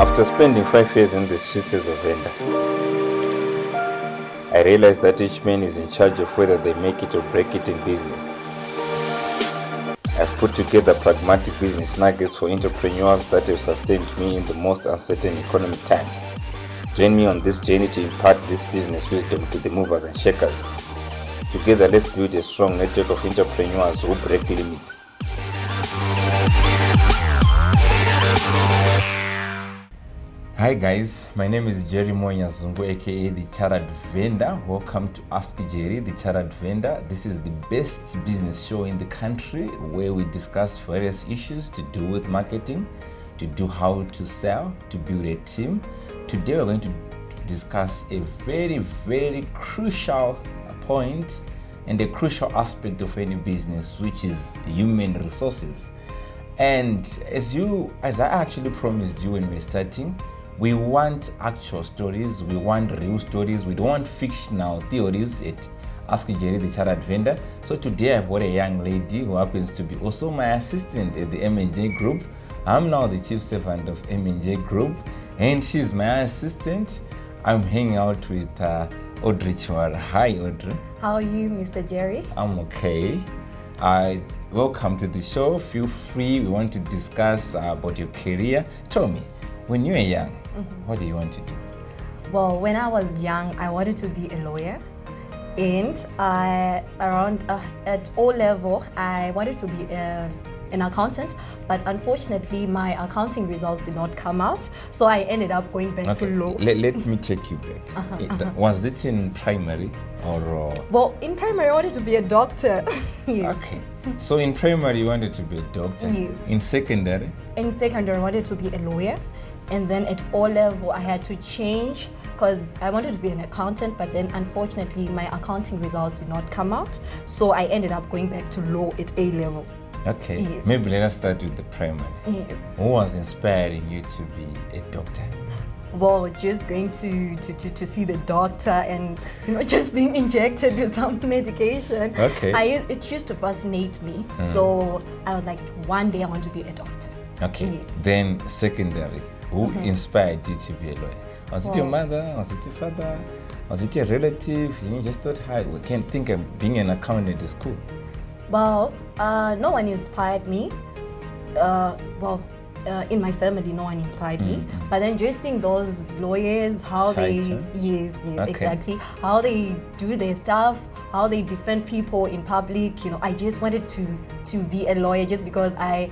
After spending 5 years in the streets as a vendor, I realized that each man is in charge of whether they make it or break it in business. I've put together pragmatic business nuggets for entrepreneurs that have sustained me in the most uncertain economic times. Join me on this journey to impart this business wisdom to the movers and shakers. Together, let's build a strong network of entrepreneurs who break limits. Hi guys, my name is Jerry Moyazungu, aka the Chartered Vendor. Welcome to Ask Jerry, the Chartered Vendor. This is the best business show in the country where we discuss various issues to do with marketing, to do how to sell, to build a team. Today we're going to discuss a very crucial point and a crucial aspect of any business, which is human resources. And as I actually promised you when we were starting, we want actual stories, we want real stories, we don't want fictional theories at Ask Jerry, the Chartered Vendor. So today I've got a young lady who happens to be also my assistant at the M&J Group. I'm now the chief servant of M&J Group, and she's my assistant. I'm hanging out with Audrey Chwara. Hi Audrey. How are you, Mr. Jerry? I'm okay. Welcome to the show. Feel free. We want to discuss about your career. Tell me, when you were young, what did you want to do? Well, when I was young, I wanted to be a lawyer. And at O level, I wanted to be an accountant, but unfortunately my accounting results did not come out, so I ended up going back to law. Let me take you back. Was it in primary or? Well, in primary I wanted to be a doctor. Yes. Okay. So in primary you wanted to be a doctor? Yes. In secondary? In secondary I wanted to be a lawyer. And then at O level I had to change because I wanted to be an accountant, but then unfortunately my accounting results did not come out, so I ended up going back to law at A level. Okay, yes. Maybe let us start with the primary. Yes. Who was inspiring you to be a doctor? Well, just going to see the doctor and just being injected with some medication. Okay. It used to fascinate me, so I was like, one day I want to be a doctor. Okay. Yes. Then secondary, who inspired you to be a lawyer? Was it your mother? Was it your father? Was it a relative? You just thought, hi, we can't think of being an accountant is cool. Well, no one inspired me. In my family, no one inspired me. But then just seeing those lawyers, how exactly, how they do their stuff, how they defend people in public. I just wanted to be a lawyer just because I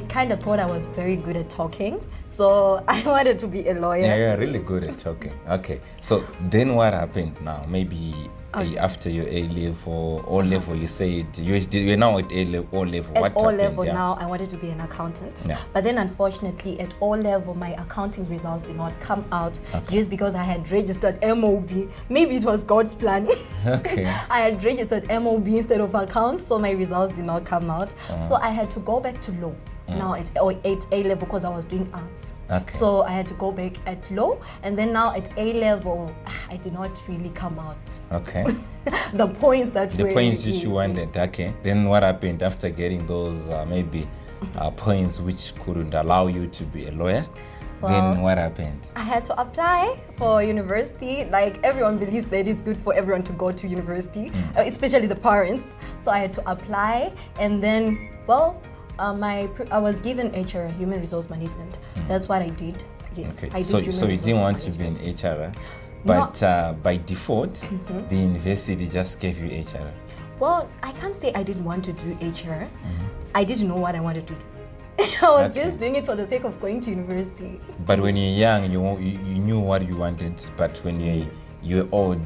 kind of thought I was very good at talking. So I wanted to be a lawyer. Yeah, you're really good at talking. Okay. So then what happened now? Maybe after your A level, O level, you said you're now at O level. At O level now, I wanted to be an accountant. Yeah. But then unfortunately at O level, my accounting results did not come out just because I had registered MOB. Maybe it was God's plan. Okay. I had registered MOB instead of accounts, so my results did not come out. So I had to go back to law. Now at A level because I was doing arts. Okay. So I had to go back at law, and then now at A level I did not really come out. Okay. The points that you wanted. Okay. Then what happened after getting those points which couldn't allow you to be a lawyer? Then what happened? I had to apply for university. Like everyone believes that it's good for everyone to go to university, especially the parents. So I had to apply, and then I was given HR, human resource management. That's what I did. Yes. Okay. I did so you didn't want management. to be in HR, but by default, the university just gave you HR. Well, I can't say I didn't want to do HR. I didn't know what I wanted to do. I was just doing it for the sake of going to university. But when you're young, you knew what you wanted. But when you're old,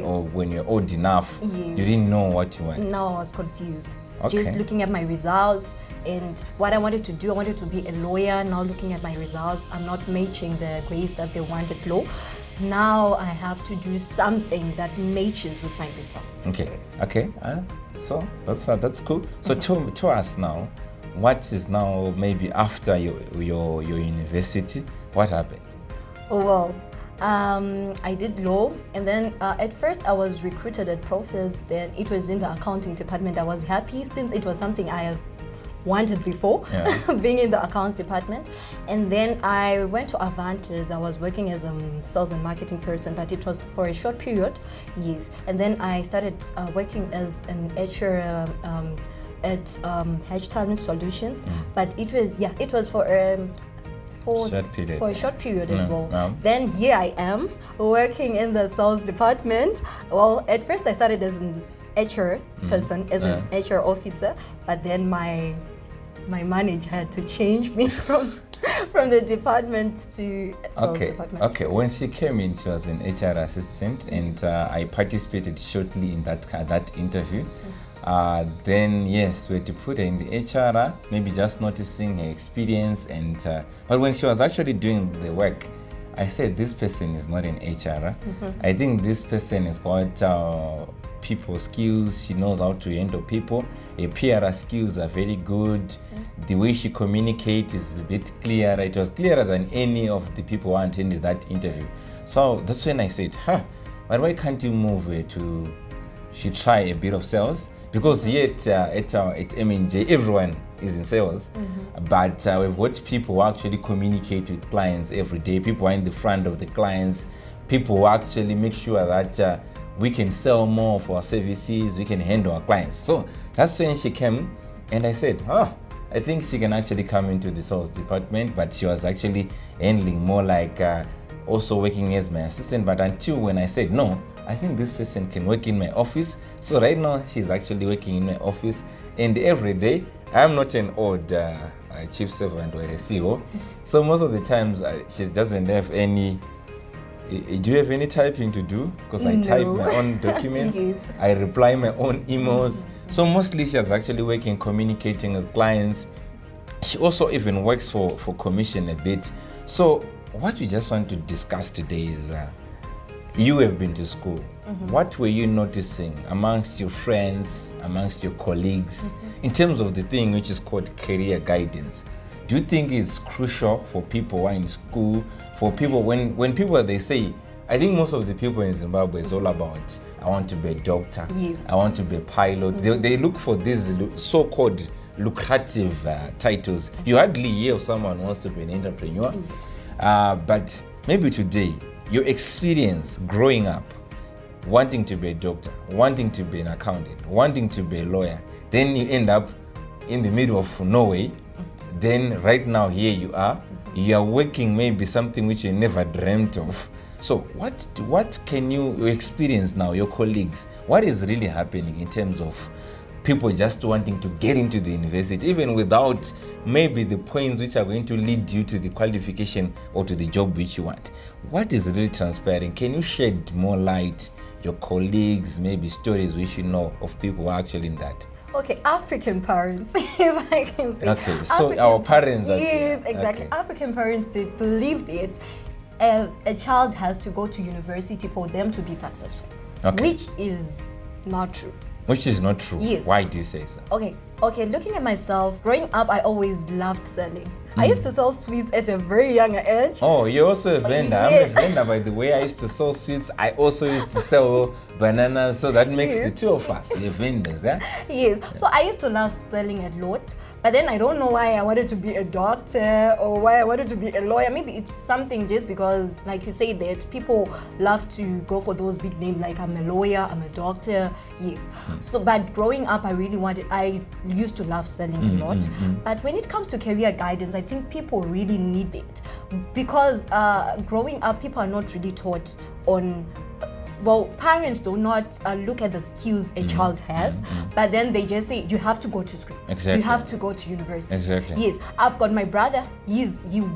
or when you're old enough, you didn't know what you wanted. No, I was confused. Okay. Just looking at my results and what I wanted to do. I wanted to be a lawyer. Now looking at my results, I'm not matching the grades that they wanted law. Now I have to do something that matches with my results. Okay. So that's cool. So tell us now, what is now maybe after your university? What happened? Well, I did law, and then at first I was recruited at Profits. Then it was in the accounting department. I was happy since it was something I have wanted before, being in the accounts department. And then I went to Avantis. I was working as a sales and marketing person, but it was for a short period, yes. And then I started working as an HR at Hedge Talent Solutions, but it was for a short period as well. Then here I am working in the sales department. Well, at first I started as an HR person, as an HR officer, but then my manager had to change me from the department to sales department. Okay, when she came in, she was an HR assistant, and I participated shortly in that interview. Then yes, we had to put her in the HR, maybe just noticing her experience, and but when she was actually doing the work, I said, this person is not an HR. I think this person has got people skills. She knows how to handle people. Her PR skills are very good. The way she communicates is a bit clearer. It was clearer than any of the people who attended that interview. So that's when I said, but why can't you move her to, she try a bit of sales? Because here at M&J, everyone is in sales, but we've got people who actually communicate with clients every day. People are in the front of the clients. People who actually make sure that we can sell more of our services, we can handle our clients. So that's when she came, and I said, I think she can actually come into the sales department, but she was actually handling more like also working as my assistant. But until when I said, no, I think this person can work in my office. So right now she's actually working in my office, and every day I'm not an old chief servant or a CEO. So most of the times she doesn't have any. Do you have any typing to do? Because I type my own documents. Yes. I reply my own emails. So mostly she's actually working, communicating with clients. She also even works for commission a bit. So what we just want to discuss today is you have been to school. What were you noticing amongst your friends, amongst your colleagues, in terms of the thing which is called career guidance? Do you think it's crucial for people who are in school, for people when people, they say, I think most of the people in Zimbabwe is all about, I want to be a doctor, yes, I want to be a pilot. They look for these so-called lucrative titles. You hardly hear of someone who wants to be an entrepreneur. But maybe today, your experience growing up, wanting to be a doctor, wanting to be an accountant, wanting to be a lawyer, then you end up in the middle of Norway. Then right now here you are working maybe something which you never dreamt of. So what can you experience now, your colleagues? What is really happening in terms of people just wanting to get into the university, even without maybe the points which are going to lead you to the qualification or to the job which you want? What is really transpiring? Can you shed more light, your colleagues, maybe stories which you know of people who are actually in that? Okay, African parents, if I can say. Okay, so our parents are... Yes, exactly. Okay. African parents, they believe that a child has to go to university for them to be successful, which is not true. Which is not true? Yes. Why do you say so? Okay, looking at myself, growing up, I always loved selling. I used to sell sweets at a very young age. Oh, you're also a vendor. Yes. I'm a vendor, by the way. I used to sell sweets. I also used to sell bananas. So that makes the two of us. We're vendors, yeah? Yes. So I used to love selling a lot. But then I don't know why I wanted to be a doctor or why I wanted to be a lawyer. Maybe it's something just because, like you say, that people love to go for those big names, like I'm a lawyer, I'm a doctor. Yes. So, but growing up, I used to love selling a lot. But when it comes to career guidance, I think people really need it because growing up, people are not really taught on. Well, parents do not look at the skills a child has, but then they just say, you have to go to school. Exactly. You have to go to university. Exactly. Yes, I've got my brother, he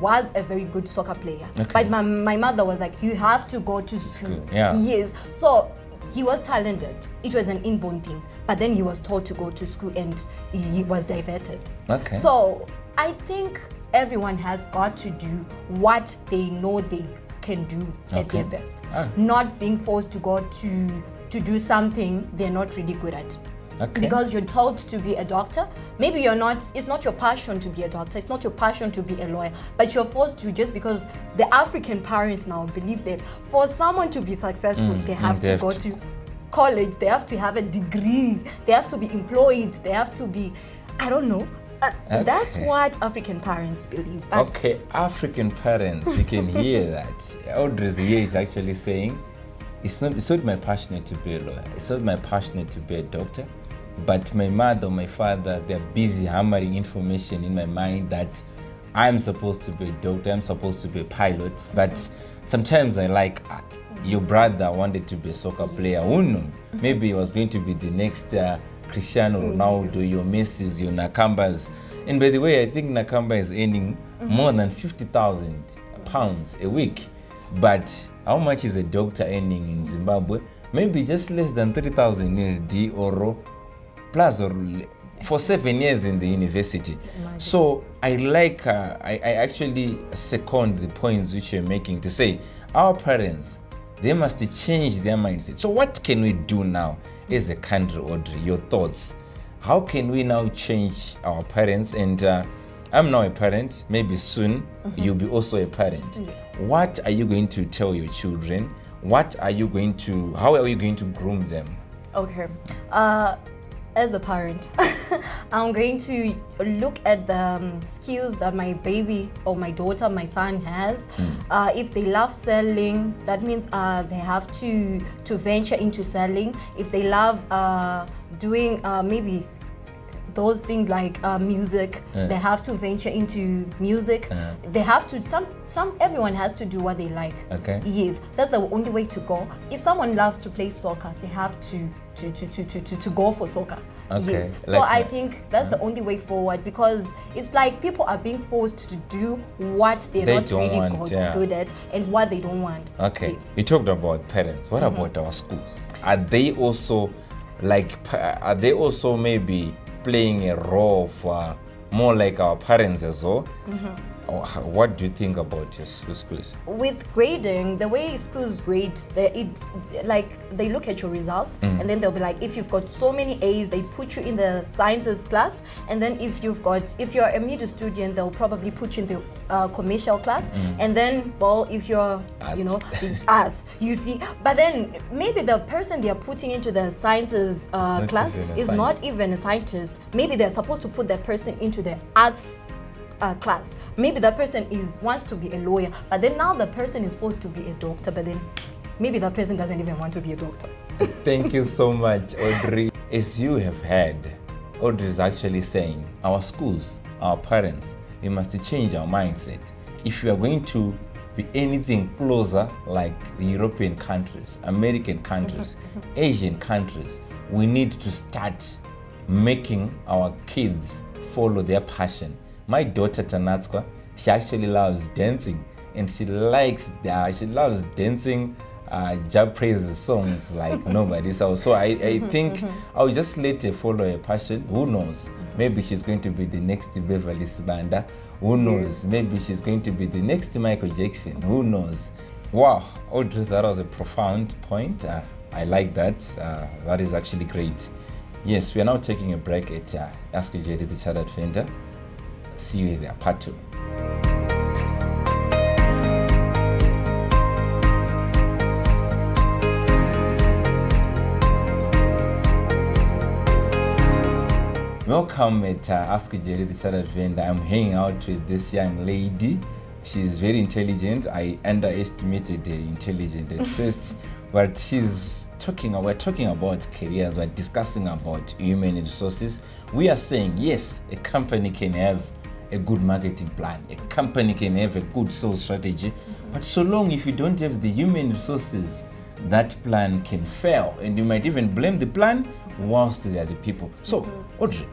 was a very good soccer player. Okay. But my mother was like, you have to go to school. Yeah. Yes, so he was talented. It was an inborn thing. But then he was told to go to school and he was diverted. Okay. So I think everyone has got to do what they know they can do at their best, not being forced to go to do something they're not really good at. Because you're told to be a doctor, maybe you're not, it's not your passion to be a doctor, it's not your passion to be a lawyer, but you're forced to just because the African parents now believe that for someone to be successful, they have to go to college, they have to have a degree, they have to be employed, they have to be, I don't know. That's what African parents believe. But Okay, African parents, you can hear that. Audrey's here is actually saying, it's not my passion to be a lawyer. It's not my passion to be a doctor. But my mother or my father, they're busy hammering information in my mind that I'm supposed to be a doctor, I'm supposed to be a pilot. But sometimes I like art. Your brother wanted to be a soccer player. Who knew? Maybe he was going to be the next Cristiano Ronaldo, your Messis, your Nakambas. And by the way, I think Nakamba is earning more than 50,000 pounds a week. But how much is a doctor earning in Zimbabwe? Maybe just less than 30,000 USD or plus, or for 7 years in the university. Imagine. So I like, I actually second the points which you're making to say our parents, they must change their mindset. So what can we do now as a country, Audrey? Your thoughts? How can we now change our parents? And I'm now a parent, maybe soon you'll be also a parent. Yes. What are you going to tell your children? How are you going to groom them? Okay. As a parent, I'm going to look at the skills that my baby or my daughter, my son has. If they love selling, that means they have to venture into selling. If they love doing maybe those things like music, they have to venture into music. They have to everyone has to do what they like. Okay. Yes, that's the only way to go. If someone loves to play soccer, they have to go for soccer. Okay. Yes. So I think that's the only way forward, because it's like people are being forced to do what they're They not don't really want, good at and what they don't want. Okay. Yes. You talked about parents. What about our schools? Are they also maybe playing a role for more like our parents as well? Or what do you think about your schools? With grading, the way schools grade, it's like they look at your results and then they'll be like, if you've got so many A's, they put you in the sciences class, and then if you're a middle student, they'll probably put you in the commercial class, and then if you're arts, you see. But then maybe the person they are putting into the sciences class is not even a scientist. Maybe they're supposed to put that person into the arts class. Maybe that person wants to be a lawyer, but then now the person is supposed to be a doctor, but then maybe that person doesn't even want to be a doctor. Thank you so much, Audrey. As you have heard, Audrey is actually saying our schools, our parents, we must change our mindset. If we are going to be anything closer like the European countries, American countries, Asian countries, we need to start making our kids follow their passion. My daughter Tanatswa, she actually loves dancing, and she loves dancing job praises songs like nobody. So I think I'll just let her follow her passion. Who knows? Maybe she's going to be the next Beverly Sibanda. Who knows? Maybe she's going to be the next Michael Jackson. Who knows? Wow, Audrey, that was a profound point. I like that. That is actually great. Yes, we are now taking a break at Ask Jerry, the Chartered Vendor. See you there, part 2. Welcome at Ask Jerry, the Chartered Vendor. I'm hanging out with this young lady. She's very intelligent. I underestimated her intelligence at first, but we're talking about careers, we're discussing about human resources. We are saying, yes, a company can have a good marketing plan, a company can have a good sales strategy, but so long if you don't have the human resources, that plan can fail, and you might even blame the plan whilst they are the people. So, Audrey,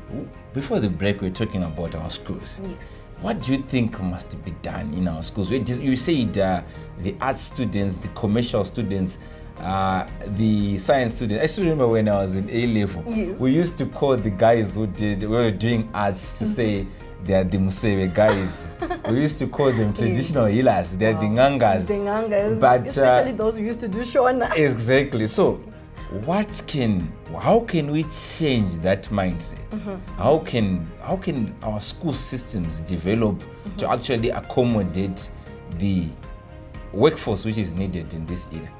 before the break, we're talking about our schools. Yes. What do you think must be done in our schools? You said the art students, the commercial students, the science students. I still remember when I was in A level, yes, we used to call the guys who were doing arts to say they are the Musewe guys. We used to call them traditional healers. They are the Ngangas. The Ngangas, but especially those who used to do Shona. Exactly. So, how can we change that mindset? How can our school systems develop to actually accommodate the workforce which is needed in this era?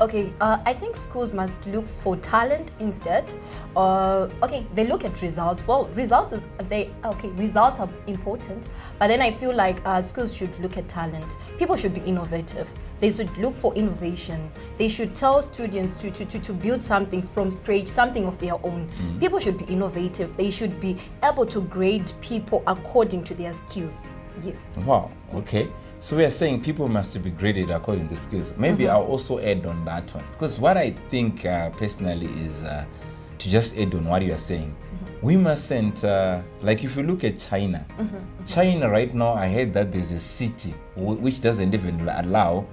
Okay, I think schools must look for talent instead. Okay, they look at results. Well, results are important, but then I feel like schools should look at talent. People should be innovative. They should look for innovation. They should tell students to build something from scratch, something of their own. People should be innovative. They should be able to grade people according to their skills. Yes. Wow. Okay. So we are saying people must be graded according to skills. Maybe I'll also add on that one, because what I think personally is to just add on what you are saying. We mustn't like if you look at China. China right now, I heard that there's a city which doesn't even allow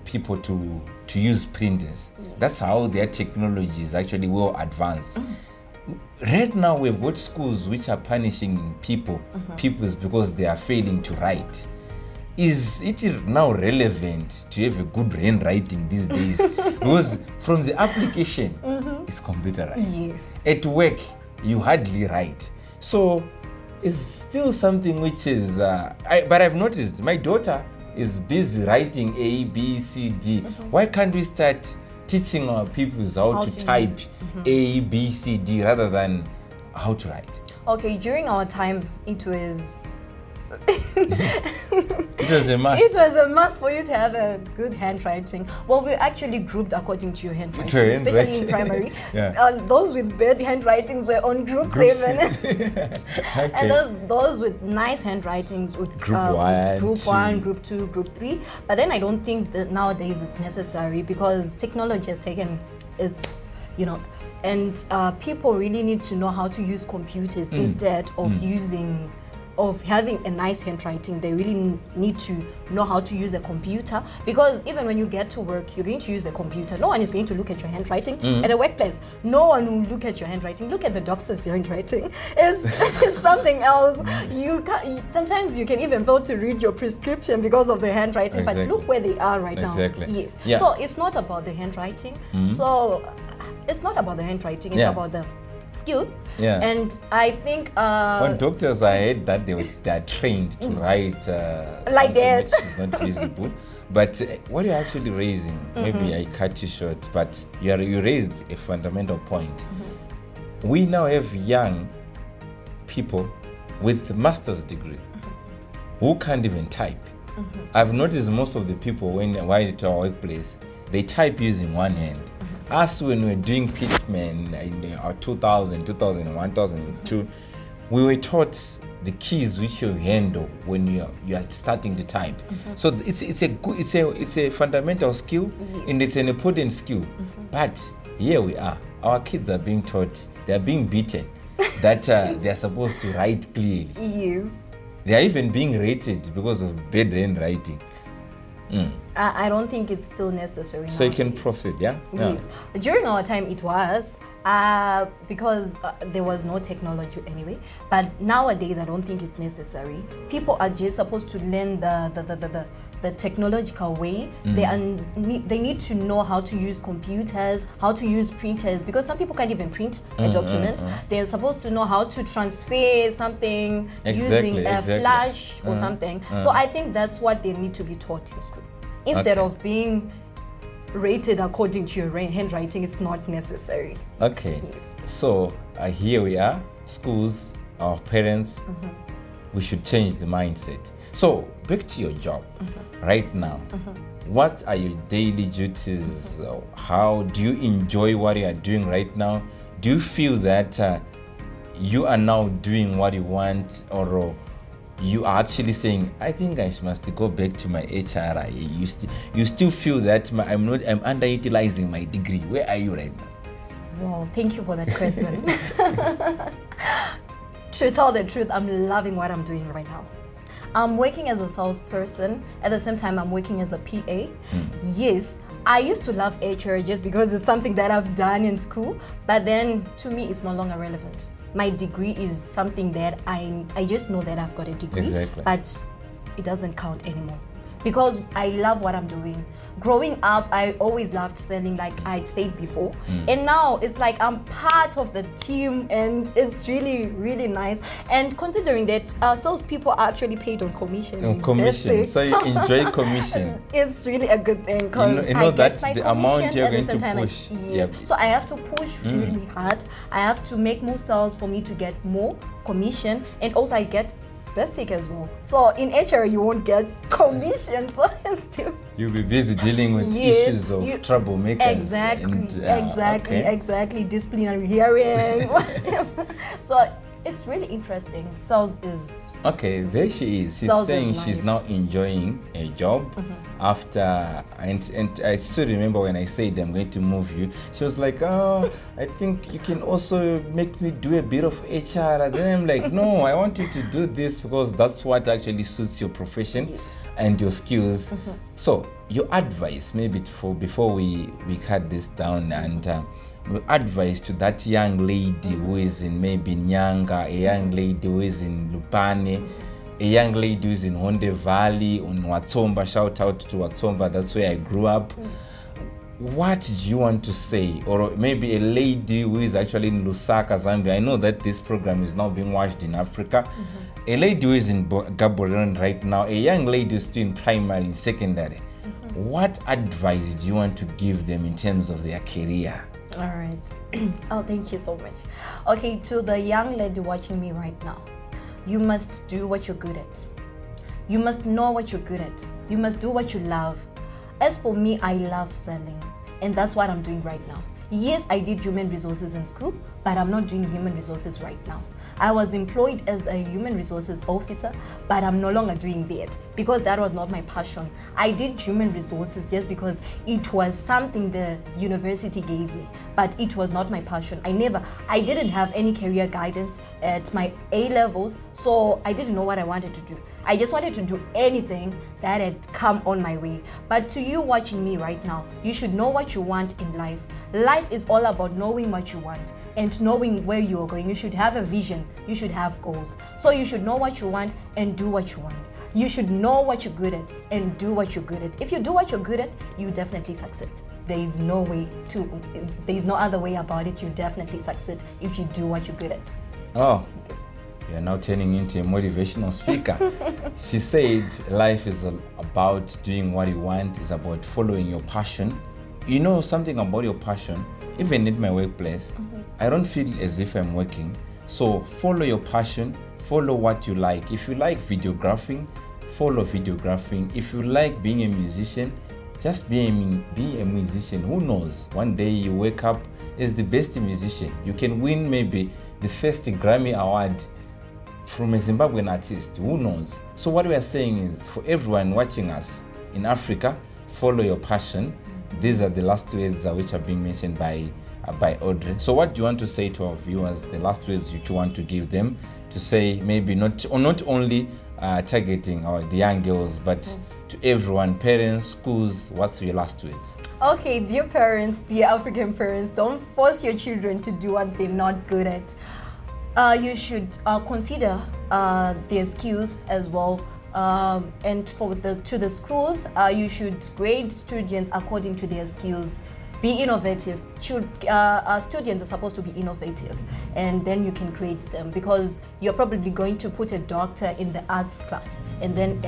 people to use printers. That's how their technology is actually well advanced. Right now we've got schools which are punishing pupils because they are failing to write. Is it now relevant to have a good handwriting these days? Because from the application, it's computerized. Yes. At work, you hardly write. So it's still something which is, but I've noticed my daughter is busy writing A, B, C, D. Why can't we start teaching our pupils how to type A, B, C, D rather than how to write? Okay, during our time, it was It was a must. It was a must for you to have a good handwriting. Well, we actually grouped according to your handwriting, especially in primary. Those with bad handwritings were on group 7. Okay. And those with nice handwritings would group 1, group 2, group 3. But then I don't think that nowadays it's necessary because technology has taken its, and people really need to know how to use computers instead of having a nice handwriting. They really need to know how to use a computer, because even when you get to work, you're going to use a computer. No one is going to look at your handwriting at a workplace. No one will look at your handwriting. Look at the doctor's handwriting. It's something else. Sometimes you can even fail to read your prescription because of the handwriting. Exactly. But look where they are right now. Yes. Yeah. So it's not about the handwriting. So it's not about the handwriting. It's about the skill. And I think when doctors, I heard that they are trained to write like that, which is not feasible. But what you're actually raising, maybe I cut you short, but you raised a fundamental point. We now have young people with master's degree who can't even type. I've noticed most of the people when to our workplace, they type using one hand. Us, when we were doing pitmen in 2000, 2001, 2002, we were taught the keys which you handle when you are starting to type. So it's a fundamental skill, and it's an important skill. But here we are. Our kids are being taught, they are being beaten that they are supposed to write clearly. Yes. They are even being rated because of bad handwriting. I don't think it's still necessary. So you can proceed, yeah? Yes. During our time, it was because there was no technology anyway. But nowadays, I don't think it's necessary. People are just supposed to learn the technological way. They need to know how to use computers, how to use printers, because some people can't even print a document. They're supposed to know how to transfer something using a flash or something. So I think that's what they need to be taught in school. Instead of being rated according to your handwriting, it's not necessary. Okay. Yes. So here we are, schools, our parents, we should change the mindset. So back to your job right now. What are your daily duties? How do you enjoy what you are doing right now? Do you feel that you are now doing what you want, or you are actually saying, I think I must go back to my HR? You still feel that I'm underutilizing my degree? Where are you right now? Well, thank you for that question. To tell the truth, I'm loving what I'm doing right now. I'm working as a salesperson. At the same time, I'm working as the PA. Yes, I used to love HR just because it's something that I've done in school. But then, to me, it's no longer relevant. My degree is something that I just know that I've got a degree, but it doesn't count anymore. because I love what I'm doing. Growing up, I always loved selling, like I said before. And now it's like I'm part of the team, and it's really, really nice. And considering that salespeople are actually paid on commission. On commission, so you enjoy commission. It's really a good thing, because you know I that get my the commission amount you're at the going same to time. push. Yes. Yep. So I have to push really hard. I have to make more sales for me to get more commission, and also I get basic as well. So in HR you won't get commission, so it's still You'll be busy dealing with Yes, issues of troublemakers. Exactly, disciplinary hearing, whatever. So it's really interesting. Sales is Okay, there she is. She's Sales saying is she's life. now enjoying a job after, and I still remember when I said I'm going to move you. She was like, "Oh, I think you can also make me do a bit of HR." And then I'm like, "No, I want you to do this because that's what actually suits your profession Yes. and your skills." So your advice, maybe before we cut this down, and your advice to that young lady who is in maybe Nyanga, a young lady who is in Lupane, a young lady who is in Honde Valley, on Watsomba. Shout out to Watsomba, that's where I grew up. What do you want to say? Or maybe a lady who is actually in Lusaka, Zambia. I know that this program is now being watched in Africa. A lady who is in Gaborone right now, a young lady who is still in primary, secondary. What advice do you want to give them in terms of their career? all right. Oh, thank you so much. Okay, to the young lady watching me right now, you must do what you're good at. You must know what you're good at. You must do what you love. As for me, I love selling, and that's what I'm doing right now. Yes, I did human resources in school, but I'm not doing human resources right now. I was employed as a human resources officer, but I'm no longer doing that because that was not my passion. I did human resources just because it was something the university gave me, but it was not my passion. I didn't have any career guidance at my A levels, so I didn't know what I wanted to do. I just wanted to do anything that had come on my way. But to you watching me right now, you should know what you want in life. Life is all about knowing what you want and knowing where you are going. You should have a vision. You should have goals. So you should know what you want and do what you want. You should know what you're good at and do what you're good at. If you do what you're good at, you definitely succeed. There is no other way about it. You definitely succeed if you do what you're good at. Oh, you're now turning into a motivational speaker. She said life is about doing what you want. It's about following your passion. You know something about your passion, even in my workplace, I don't feel as if I'm working. So follow your passion, follow what you like. If you like videographing, follow videographing. If you like being a musician, just be a musician. Who knows? One day you wake up as the best musician. You can win maybe the first Grammy Award from a Zimbabwean artist. Who knows? So what we are saying is, for everyone watching us in Africa, follow your passion. These are the last words which are being mentioned by Audrey. So what do you want to say to our viewers, the last words which you want to give them, to say maybe not only targeting the young girls, but to everyone, parents, schools? What's your last words? Okay, dear parents, dear African parents, don't force your children to do what they're not good at. You should consider their skills as well. And to the schools, you should grade students according to their skills. Be innovative. Students are supposed to be innovative, and then you can grade them, because you're probably going to put a doctor in the arts class and then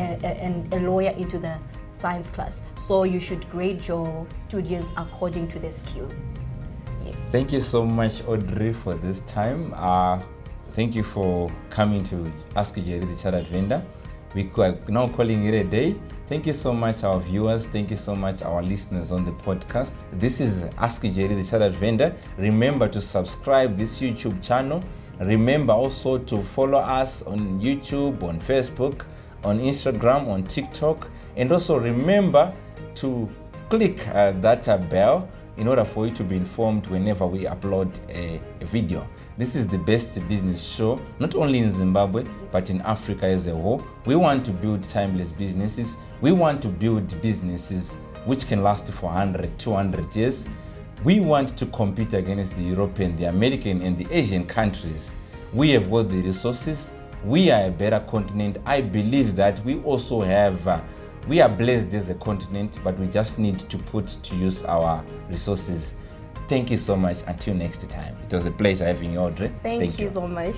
a lawyer into the science class. So you should grade your students according to their skills. Yes. Thank you so much, Audrey, for this time. Thank you for coming to Ask Jerry, the Chartered Vendor. We are now calling it a day. Thank you so much, our viewers. Thank you so much, our listeners on the podcast. This is Ask Jerry, the Chartered Vendor. Remember to subscribe this YouTube channel. Remember also to follow us on YouTube, on Facebook, on Instagram, on TikTok. And also remember to click that bell in order for you to be informed whenever we upload a video. This is the best business show, not only in Zimbabwe, but in Africa as a whole. We want to build timeless businesses. We want to build businesses which can last for 100, 200 years. We want to compete against the European, the American, and the Asian countries. We have got the resources. We are a better continent. I believe that we also have We are blessed as a continent, but we just need to put to use our resources. Thank you so much. Until next time. It was a pleasure having you, Audrey. Thank you so much.